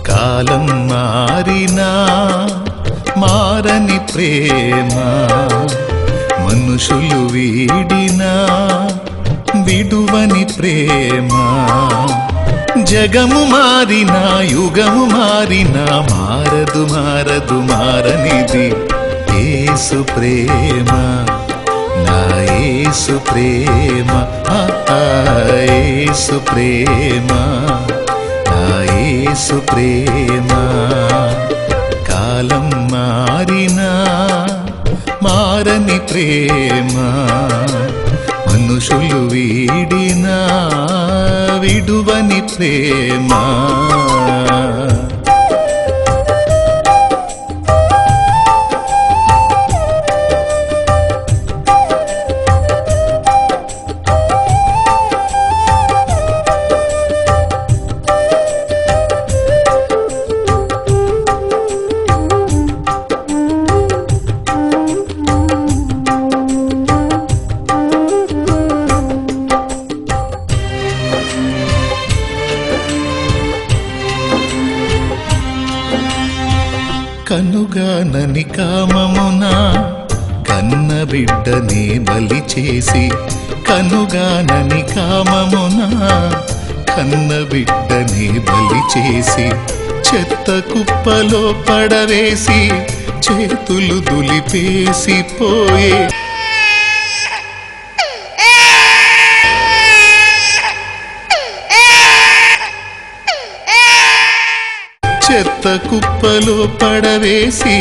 కాలం మారినా మారని ప్రేమ, మనుషులు వీడినా విడువని ప్రేమ. జగము మారినా యుగము మారినా మారదు మారదు మారనిది యేసు ప్రేమ, నా యేసు ప్రేమ, యేసు ప్రేమ, యేసు ప్రేమ. కాలం మారినా మారని ప్రేమ, మనుషులు వీడినా విడువని ప్రేమ. కనుగానని కామమున కన్న బిడ్డనే బలి చేసి, కనుగానని కామమున కన్న బిడ్డనే బలి చేసి, చెత్త కుప్పలో పడవేసి చేతులు దులిపేసి పోయే, చెత్త కుప్పలో పడవేసి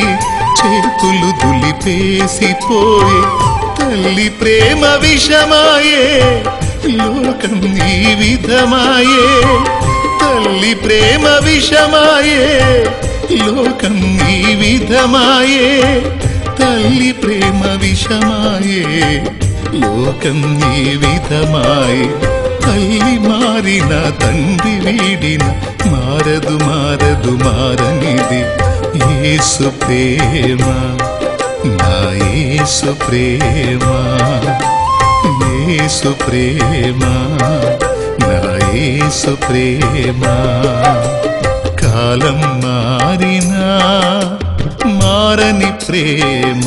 చేతులు దులిపేసి పోయే. తల్లి ప్రేమ విషమాయే లోకం ఈ విధమాయే, తల్లి ప్రేమ విషమాయే లోకం ఈ విధమాయే, తల్లి ప్రేమ విషమాయే లోకం ఈ విధమాయే. తల్లి మారిన తండ్రి వీడిన మారదు మారదు మారనిది యేసు ప్రేమ, నా యేసు ప్రేమ, యేసు ప్రేమ, నా యేసు ప్రేమ. కాలం మారినా మారని ప్రేమ,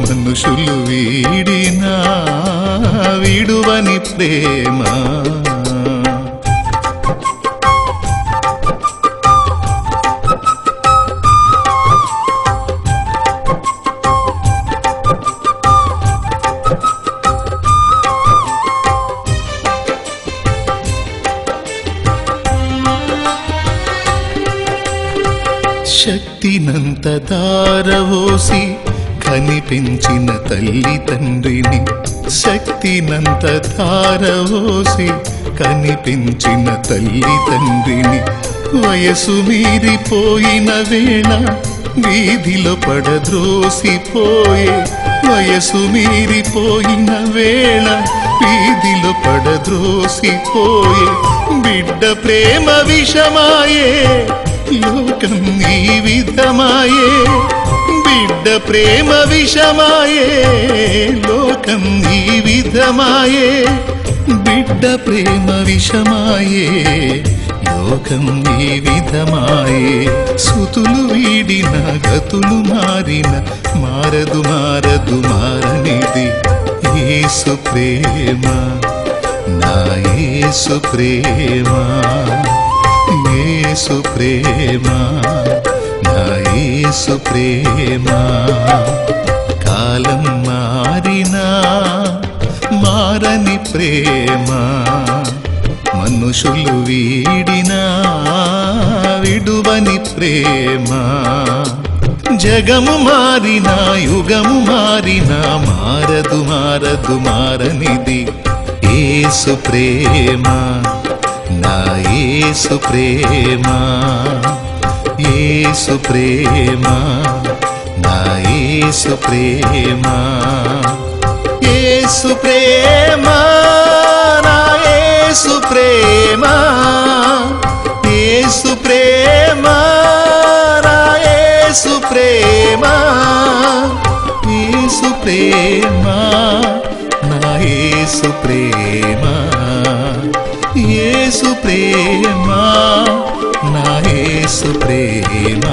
మనుషులు వీడినా విడువని ప్రేమ. శక్తినంత ధారవోసి కనిపించిన తల్లి తండ్రిని, శక్తినంత ధారవోసి కనిపించిన తల్లి తండ్రిని, వయసు మీరిపోయిన వేళ వీధిలో పడద్రోసిపోయే, వయసు మీరిపోయిన వేళ వీధిలో పడద్రోసిపోయే. బిడ్డ ప్రేమ విషమాయే లోకం ఈ విధమాయే, బిడ్డ ప్రేమ విషమాయే లోకం ఈ విధమాయే, బిడ్డ ప్రేమ విషమాయే లోకం ఈ విధమాయే. సుతులు వీడిన గతులు మారిన మారదు మారదు మారనిది యేసు ప్రేమ, నా యేసు ప్రేమ, యేసు ప్రేమ, నా యేసు ప్రేమ. కాలం మారినా మారని ప్రేమ, మనుషులు వీడినా విడువని ప్రేమ. జగము మారినా యుగము మారినా మారదు మారదు మారనిది యేసు ప్రేమ, నా యేసు ప్రేమ, యేసు ప్రేమ, నా యేసు ప్రేమ, యేసు ప్రేమ, నా యేసు ప్రేమ, యేసు ప్రేమ, నా యేసు ప్రేమ, యేసు ప్రేమ, నా యేసు ప్రేమ, యేసు ప్రేమ, నా యేసు ప్రేమ.